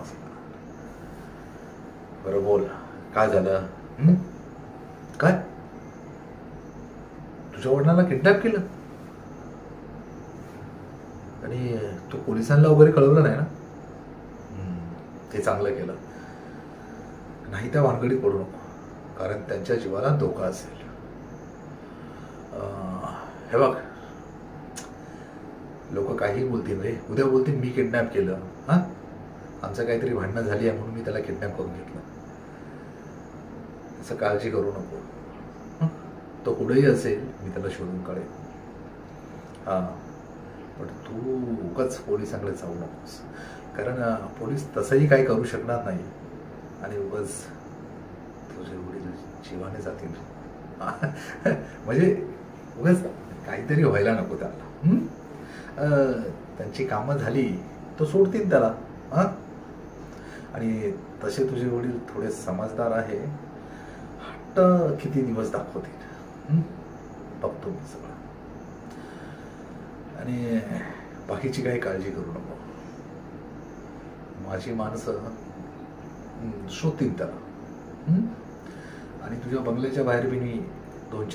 समजणार. बरं बोल, काय झालं? काय तुझ्या वडिलांना किडनॅप केलं आणि तू पोलिसांना वगैरे कळवलं नाही ना? ते चांगलं केलं. नाही त्या भानगडीत पडू नको, कारण त्यांच्या जीवाला धोका असेल. हे बघ, लोक काही बोलतील रे, उद्या बोलतील मी किडनॅप केलं. आमचं काहीतरी भांडणं झाली आहे म्हणून मी त्याला किडनॅप करून घेतलं. असं काळजी करू नको. तो कुठेही असेल मी त्याला शोधून काढेन. पण तू उगाच पोलिसांकडे जाऊ नकोस, कारण पोलीस तसंही काही करू शकणार नाही आणि उगाच तुझे वडील जीवाने जातील. म्हणजे उगाच काहीतरी व्हायला नको त्याला. त्यांची कामं झाली तर सोडतील त्याला. आणि तसे तुझे वडील थोडे समजदार आहे. हट्ट किती दिवस दाखवतील बघतो मी सगळं. आणि बाकीची काही काळजी करू नको. माझी माणसं शोधतील त्याला. आणि तुझ्या बंगल्याच्या बाहेर बी मी